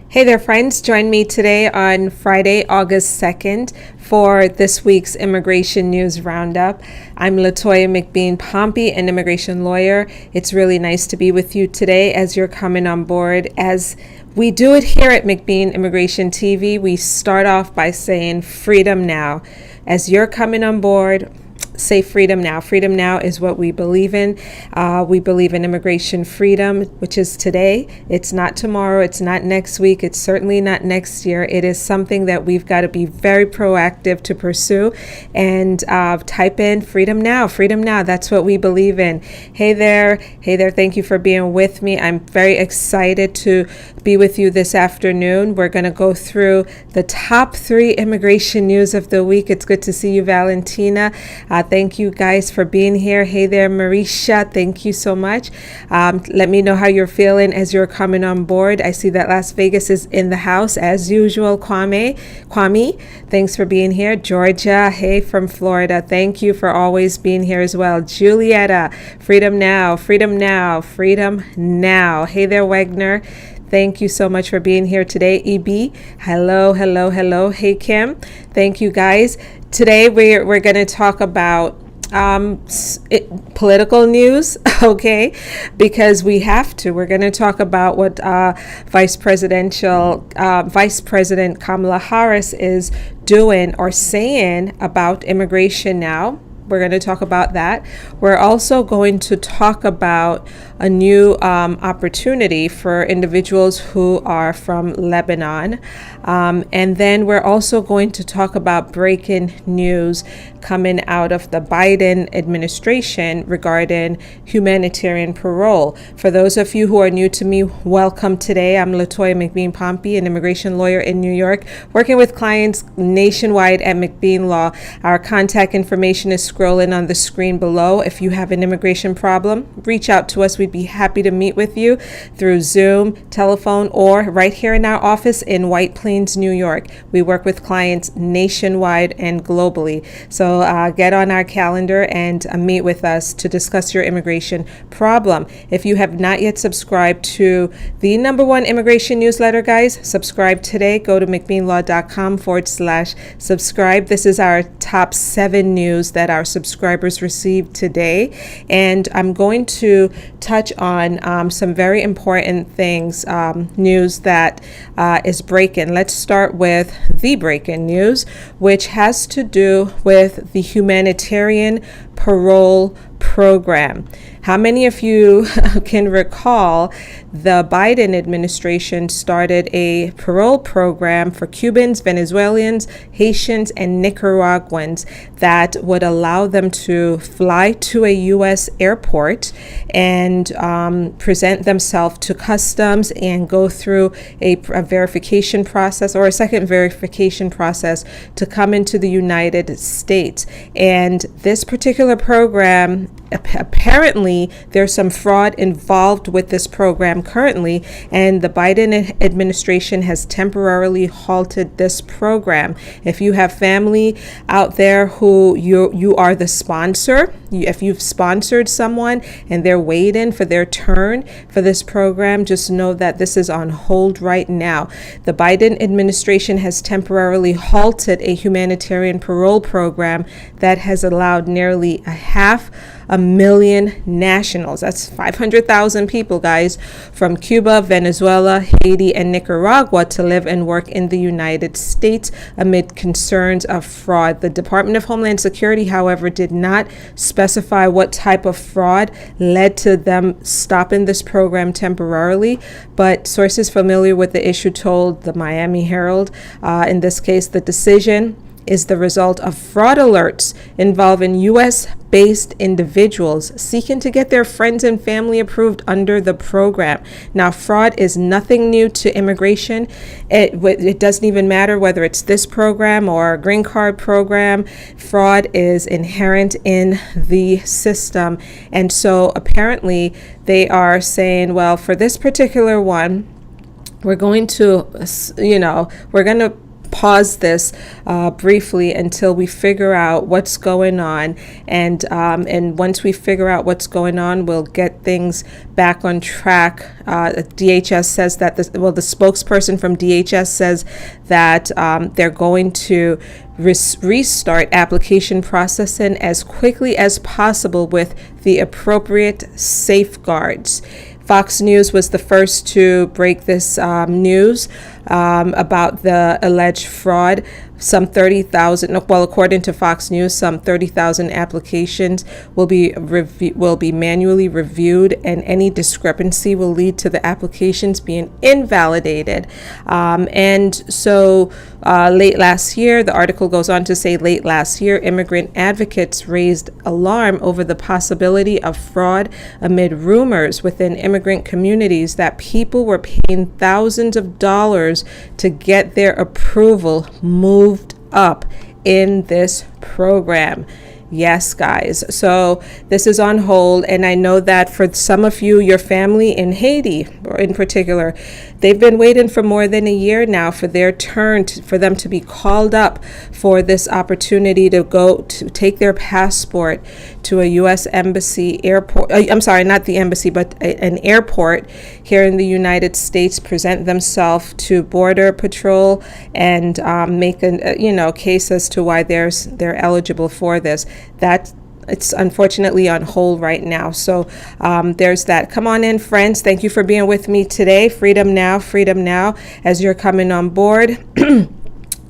Hey there, friends. Join me today on Friday, August 2nd for this week's Immigration News Roundup. I'm Latoya McBean Pompey, an immigration lawyer. It's really nice to be with you today as you're coming on board. As we do it here at McBean Immigration TV, we start off by saying freedom now. As you're coming on board, say freedom now. Freedom now is what we believe in. We believe in immigration freedom, which is today. It's not tomorrow. It's not next week. It's certainly not next year. It is something that we've got to be very proactive to pursue. And type in freedom now. Freedom now. That's what we believe in. Hey there. Hey there. Thank you for being with me. I'm very excited to be with you this afternoon. We're going to go through the top 3 immigration news of the week. It's good to see you, Valentina. Thank you guys for being here. Hey there, Marisha. Thank you so much. Let me know how you're feeling as you're coming on board. I see that Las Vegas is in the house as usual. Kwame, thanks for being here. Georgia, hey from Florida. Thank you for always being here as well. Julietta, freedom now, freedom now, freedom now. Hey there, Wagner. Thank you so much for being here today. EB, hello, hello, hello. Hey, Kim. Thank you, guys. Today, we're going to talk about political news, okay? Because we have to. We're going to talk about what Vice President Kamala Harris is doing or saying about immigration now. We're going to talk about that. We're also going to talk about a new opportunity for individuals who are from Lebanon. And then we're also going to talk about breaking news coming out of the Biden administration regarding humanitarian parole. For those of you who are new to me, welcome today. I'm Latoya McBean Pompey, an immigration lawyer in New York, working with clients nationwide at McBean Law. Our contact information is scrolling on the screen below. If you have an immigration problem, reach out to us. We'd be happy to meet with you through Zoom, telephone, or right here in our office in White Plains, New York. We work with clients nationwide and globally. So get on our calendar and meet with us to discuss your immigration problem. If you have not yet subscribed to the #1 immigration newsletter, guys, subscribe today. Go to mcbeanlaw.com/subscribe. This is our top 7 news that our subscribers received today. And I'm going to touch on some very important things, news that is breaking. Let's start with the breaking news, which has to do with the Humanitarian Parole Program. How many of you can recall the Biden administration started a parole program for Cubans, Venezuelans, Haitians, and Nicaraguans that would allow them to fly to a U.S. airport and present themselves to customs and go through a verification process or a second verification process to come into the United States. And this particular program, apparently, there's some fraud involved with this program currently, and the Biden administration has temporarily halted this program. If you have family out there who you are the sponsor, if you've sponsored someone and they're waiting for their turn for this program, just know that this is on hold right now. The Biden administration has temporarily halted a humanitarian parole program that has allowed nearly 500,000 nationals, that's 500,000 people, guys, from Cuba, Venezuela, Haiti, and Nicaragua to live and work in the United States amid concerns of fraud. The Department of Homeland Security, however, did not specify what type of fraud led to them stopping this program temporarily, but sources familiar with the issue told the Miami Herald, in this case, the decision is the result of fraud alerts involving U.S.-based individuals seeking to get their friends and family approved under the program. Now, fraud is nothing new to immigration. It doesn't even matter whether it's this program or a green card program. Fraud is inherent in the system. And so apparently they are saying, well, for this particular one, we're going to pause this briefly until we figure out what's going on, and once we figure out what's going on, we'll get things back on track. DHS says that the spokesperson from DHS says that they're going to restart application processing as quickly as possible with the appropriate safeguards. Fox News was the first to break this news about the alleged fraud. Some 30,000, well, according to Fox News, some 30,000 applications will be manually reviewed, and any discrepancy will lead to the applications being invalidated. And so late last year, the article goes on to say, late last year, immigrant advocates raised alarm over the possibility of fraud amid rumors within immigrant communities that people were paying thousands of dollars to get their approval moved up in this program. Yes, guys. So this is on hold. And I know that for some of you, your family in Haiti, or in particular, they've been waiting for more than a year now for their turn, for them to be called up for this opportunity to go to take their passport to a U.S. embassy airport. I'm sorry, not the embassy, but an airport here in the United States, present themselves to Border Patrol and make a case as to why they're eligible for this. That it's unfortunately on hold right now. So there's that. Come on in, friends. Thank you for being with me today. Freedom now, as you're coming on board.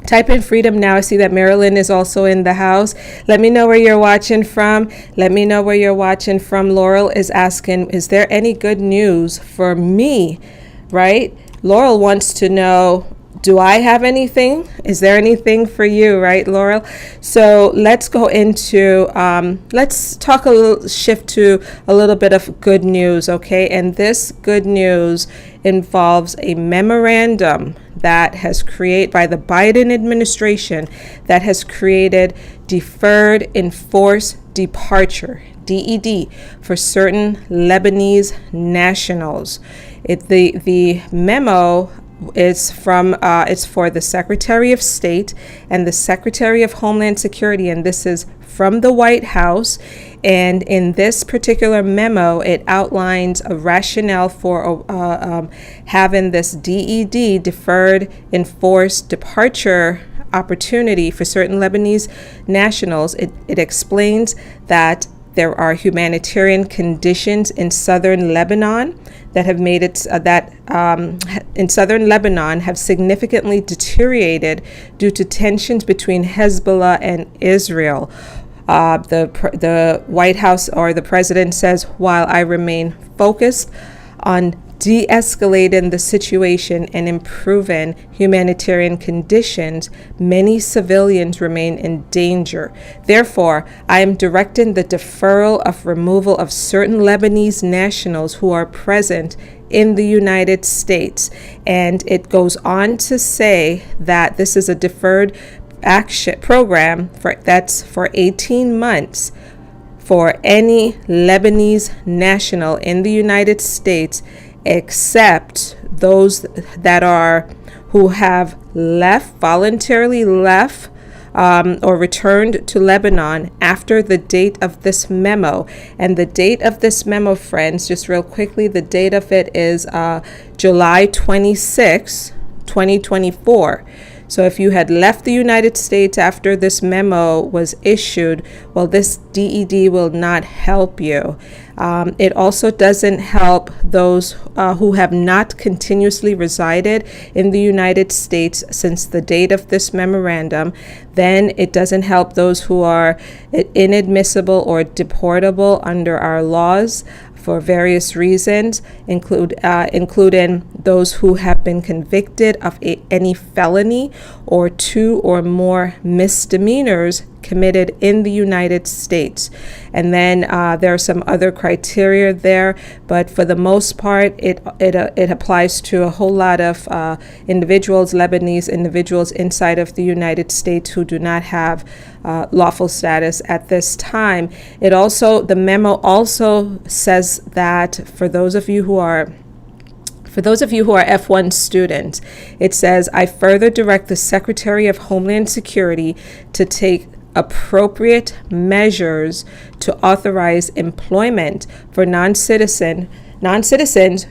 Type in freedom now. I see that Marilyn is also in the house. Let me know where you're watching from. Laurel is asking, is there any good news for me? Right? Laurel wants to know, do I have anything? Is there anything for you, right, Laurel? So let's go into, let's shift to a little bit of good news, okay? And this good news involves a memorandum that has created by the Biden administration that has created Deferred Enforced Departure, DED, for certain Lebanese nationals. The memo is it's for the Secretary of State and the Secretary of Homeland Security, and this is from the White House. And in this particular memo, it outlines a rationale for having this DED, Deferred Enforced Departure opportunity for certain Lebanese nationals. It explains that there are humanitarian conditions in southern Lebanon that have made it in southern Lebanon have significantly deteriorated due to tensions between Hezbollah and Israel. The White House, or the president, says, while I remain focused on de-escalating the situation and improving humanitarian conditions, many civilians remain in danger. Therefore, I am directing the deferral of removal of certain Lebanese nationals who are present in the United States. And it goes on to say that this is a deferred action program that's for 18 months for any Lebanese national in the United States, except those who have voluntarily left or returned to Lebanon after the date of this memo. And the date of this memo, friends, just real quickly, the date of it is July 26, 2024. So if you had left the United States after this memo was issued, well, this DED will not help you. It also doesn't help those who have not continuously resided in the United States since the date of this memorandum. Then it doesn't help those who are inadmissible or deportable under our laws for various reasons, including those who have been convicted of any felony or 2 or more misdemeanors committed in the United States. And then there are some other criteria there, but for the most part, it applies to a whole lot of Lebanese individuals inside of the United States who do not have lawful status at this time. The memo also says that for those of you who are For those of you who are F1 students, it says, I further direct the Secretary of Homeland Security to take appropriate measures to authorize employment for non-citizens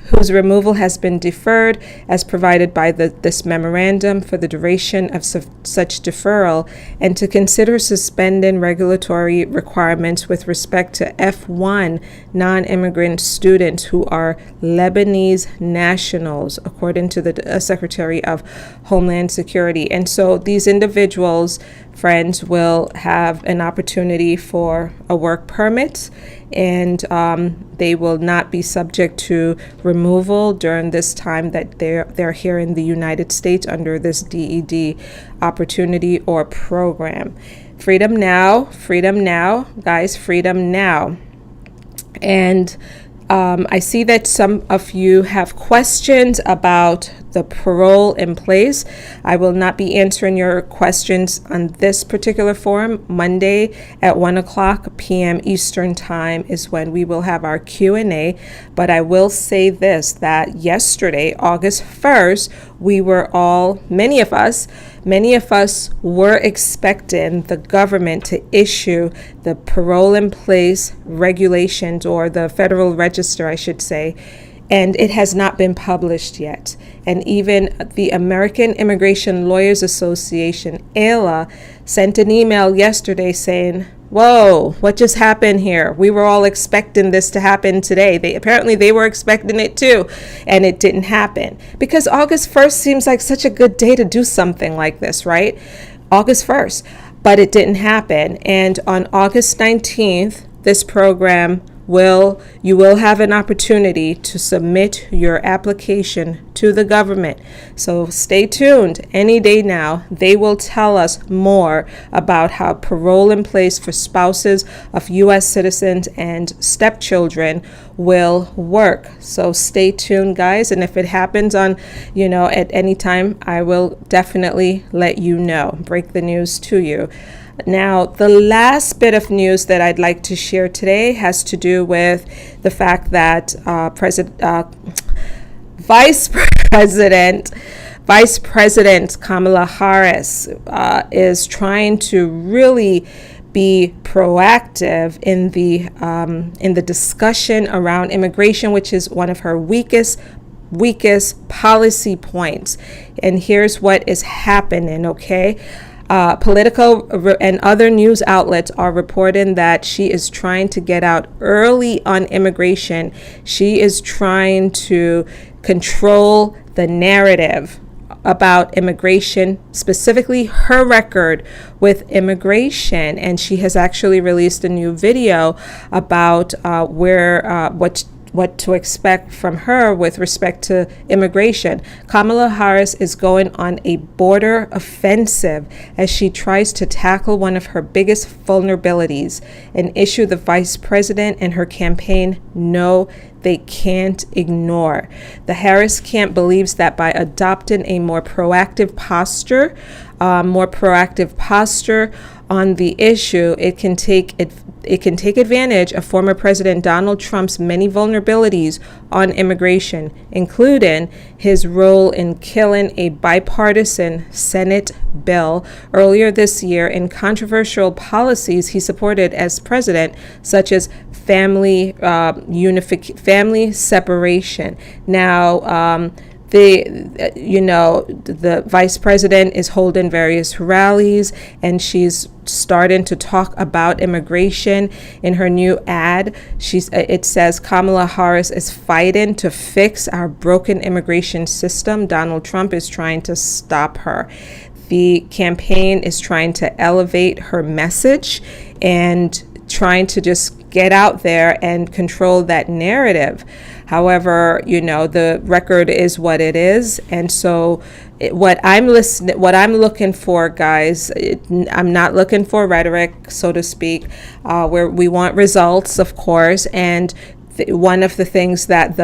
whose removal has been deferred as provided by this memorandum for the duration of such deferral, and to consider suspending regulatory requirements with respect to F1 non-immigrant students who are Lebanese nationals, according to the Secretary of Homeland Security. And so these individuals, friends, will have an opportunity for a work permit, and they will not be subject to removal during this time that they're here in the United States under this DED opportunity or program. Freedom now, guys, freedom now. And I see that some of you have questions about the parole in place. I will not be answering your questions on this particular forum. Monday at 1:00 p.m. Eastern Time is when we will have our Q&A. But I will say this, that yesterday, August 1st, we were all, many of us were expecting the government to issue the parole in place regulations, or the Federal Register, I should say, and it has not been published yet. And even the American Immigration Lawyers Association, AILA, sent an email yesterday saying, whoa, what just happened here? We were all expecting this to happen today. They were expecting it too, and it didn't happen. Because August 1st seems like such a good day to do something like this, right? August 1st. But it didn't happen. And on August 19th, this program you will have an opportunity to submit your application to the government. So stay tuned. Any day now, they will tell us more about how parole in place for spouses of U.S. citizens and stepchildren will work. So stay tuned, guys. And if it happens on, at any time, I will definitely let you know, break the news to you. Now, the last bit of news that I'd like to share today has to do with the fact that Vice President Kamala Harris is trying to really be proactive in the discussion around immigration, which is one of her weakest policy points. And here's what is happening, okay? Political and other news outlets are reporting that she is trying to get out early on immigration. She is trying to control the narrative about immigration, specifically her record with immigration. And she has actually released a new video about what to expect from her with respect to immigration. Kamala Harris is going on a border offensive as she tries to tackle one of her biggest vulnerabilities, an issue the vice president and her campaign know they can't ignore. The Harris camp believes that by adopting a more proactive posture on the issue, it can take advantage of former President Donald Trump's many vulnerabilities on immigration, including his role in killing a bipartisan Senate bill earlier this year and controversial policies he supported as president, such as family separation. Now, the vice president is holding various rallies, and she's starting to talk about immigration. In her new ad, it says Kamala Harris is fighting to fix our broken immigration system. Donald Trump is trying to stop her. The campaign is trying to elevate her message and trying to just get out there and control that narrative. However, the record is what it is. And so what I'm looking for, guys, I'm not looking for rhetoric, so to speak, where we want results, of course. And one of the things that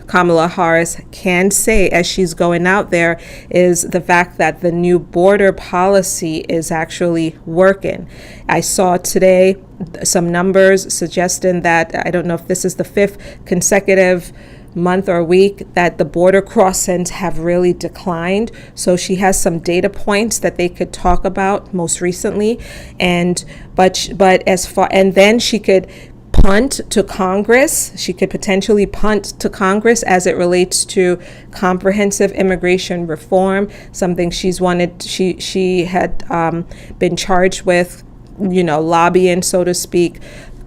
Kamala Harris can say as she's going out there is the fact that the new border policy is actually working. I saw today some numbers suggesting that, I don't know if this is the 5th consecutive month or week that the border crossings have really declined. So she has some data points that they could talk about most recently, and then she could punt to Congress. She could potentially punt to Congress as it relates to comprehensive immigration reform, something she had been charged with, lobbying, so to speak,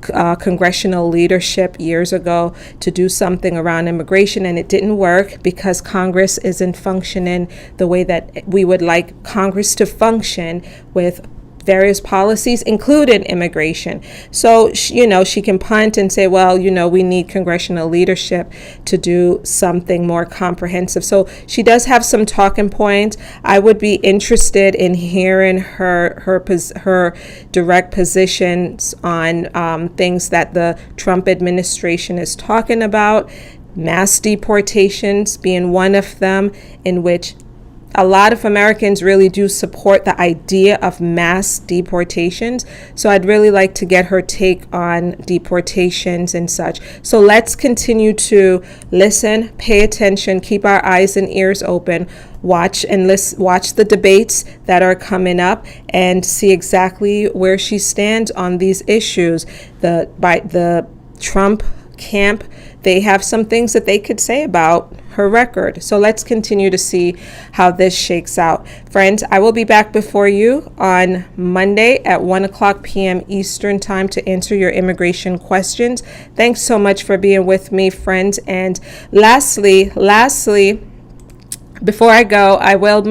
congressional leadership years ago to do something around immigration, and it didn't work because Congress isn't functioning the way that we would like Congress to function, with various policies, including immigration. So, she can punt and say, well, we need congressional leadership to do something more comprehensive. So she does have some talking points. I would be interested in hearing her direct positions on things that the Trump administration is talking about, mass deportations being one of them, in which a lot of Americans really do support the idea of mass deportations. So I'd really like to get her take on deportations and such. So let's continue to listen, pay attention, keep our eyes and ears open, watch the debates that are coming up, and see exactly where she stands on these issues. The Trump camp, they have some things that they could say about her record. So let's continue to see how this shakes out. Friends, I will be back before you on Monday at 1:00 p.m. Eastern time to answer your immigration questions. Thanks so much for being with me, friends. And lastly, before I go, I will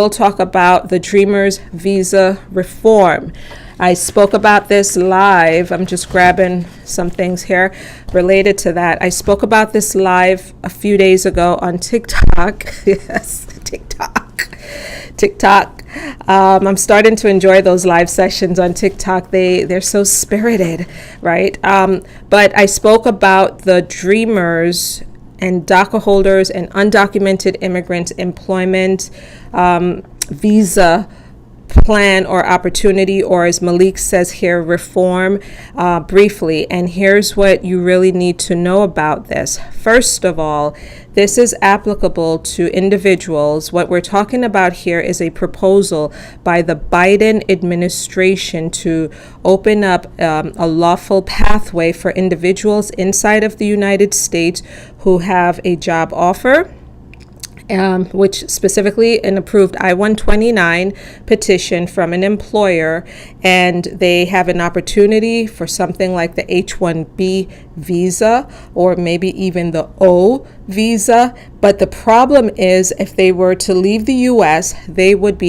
talk about the Dreamers visa reform. I spoke about this live. I'm just grabbing some things here related to that. I spoke about this live a few days ago on TikTok. Yes, TikTok. I'm starting to enjoy those live sessions on TikTok. They're so spirited, right? But I spoke about the Dreamers and DACA holders and undocumented immigrants employment visa plan or opportunity, or as Malik says here, reform, briefly. And here's what you really need to know about this. First of all, this is applicable to individuals. What we're talking about here is a proposal by the Biden administration to open up a lawful pathway for individuals inside of the United States who have a job offer, which specifically an approved I-129 petition from an employer, and they have an opportunity for something like the H-1B visa or maybe even the O visa. But the problem is, if they were to leave the U.S., they would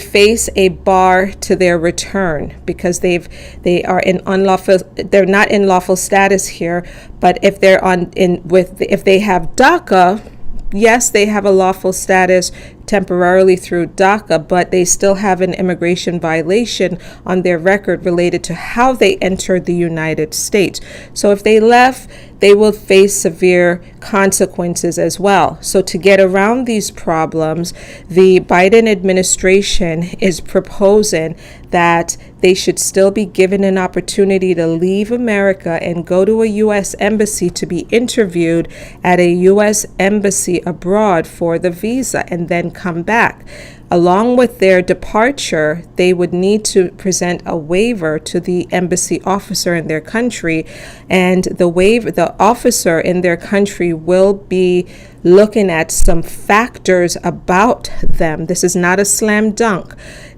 face a bar to their return because they're not in lawful status here. But if if they have DACA, yes, they have a lawful status temporarily through DACA, but they still have an immigration violation on their record related to how they entered the United States. So if they left, they will face severe consequences as well. So to get around these problems, the Biden administration is proposing that they should still be given an opportunity to leave America and go to a U.S. embassy to be interviewed at a U.S. embassy abroad for the visa and then come back. Along with their departure, they would need to present a waiver to the embassy officer in their country, and the officer in their country will be looking at some factors about them. This is not a slam dunk.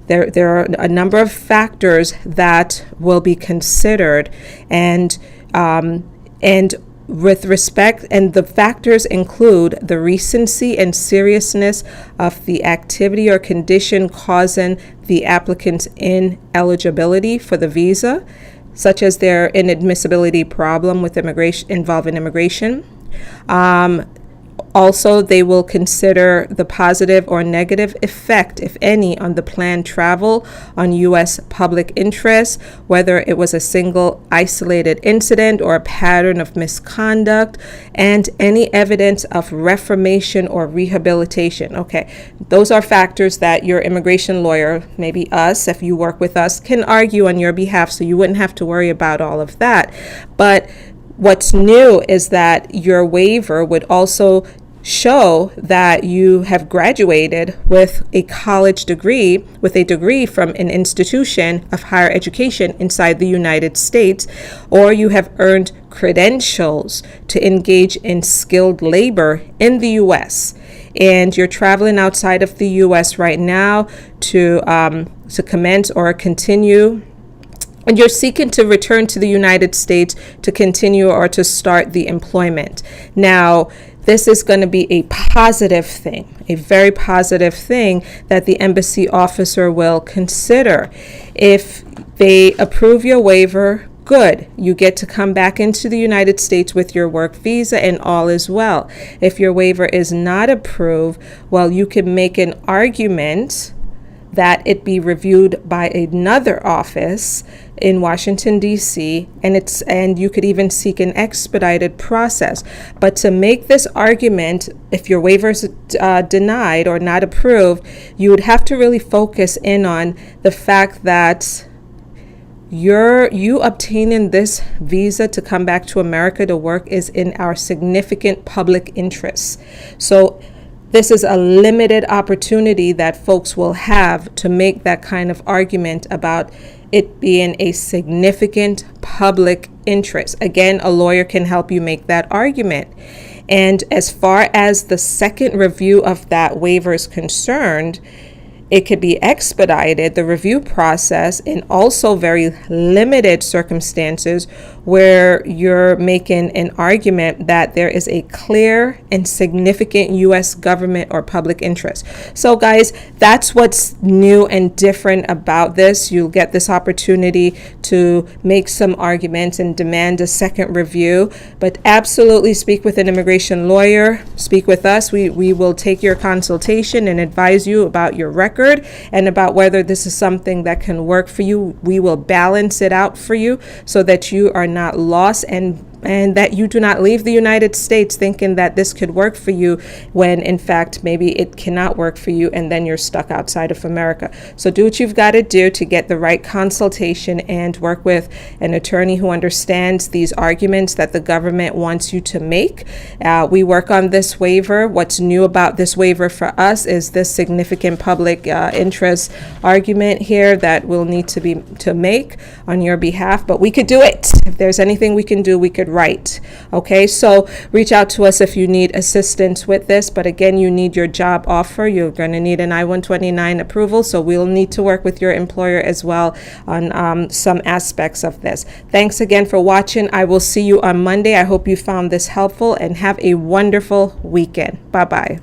There are a number of factors that will be considered, and with respect, and the factors include the recency and seriousness of the activity or condition causing the applicant's ineligibility for the visa, such as their inadmissibility problem with involving immigration. Also, they will consider the positive or negative effect, if any, on the planned travel on U.S. public interest, whether it was a single isolated incident or a pattern of misconduct, and any evidence of reformation or rehabilitation. Okay, those are factors that your immigration lawyer, maybe us, if you work with us, can argue on your behalf, so you wouldn't have to worry about all of that. But what's new is that your waiver would also show that you have graduated with a college degree, with a degree from an institution of higher education inside the United States, or you have earned credentials to engage in skilled labor in the U.S. And you're traveling outside of the U.S. right now to commence or continue, and you're seeking to return to the United States to continue or to start the employment. Now, this is going to be a positive thing, a very positive thing that the embassy officer will consider. If they approve your waiver, good. You get to come back into the United States with your work visa and all is well. If your waiver is not approved, well, you can make an argument that it be reviewed by another office in Washington, D.C., and you could even seek an expedited process. But to make this argument, if your waiver is denied or not approved, you would have to really focus in on the fact that you obtaining this visa to come back to America to work is in our significant public interest. So this is a limited opportunity that folks will have to make that kind of argument about it being a significant public interest. Again, a lawyer can help you make that argument. And as far as the second review of that waiver is concerned, it could be expedited, the review process, in also very limited circumstances where you're making an argument that there is a clear and significant U.S. government or public interest. So guys, that's what's new and different about this. You'll get this opportunity to make some arguments and demand a second review, but absolutely speak with an immigration lawyer, speak with us. We will take your consultation and advise you about your record and about whether this is something that can work for you. We will balance it out for you so that you are not lost and that you do not leave the United States thinking that this could work for you when in fact maybe it cannot work for you and then you're stuck outside of America. So do what you've got to do to get the right consultation and work with an attorney who understands these arguments that the government wants you to make. We work on this waiver. What's new about this waiver for us is this significant public interest argument here that we'll need to make on your behalf, but we could do it. If there's anything we can do, we could write. Okay, so reach out to us if you need assistance with this, but again, you need your job offer. You're going to need an I-129 approval, so we'll need to work with your employer as well on some aspects of this. Thanks again for watching. I will see you on Monday. I hope you found this helpful and have a wonderful weekend. Bye-bye.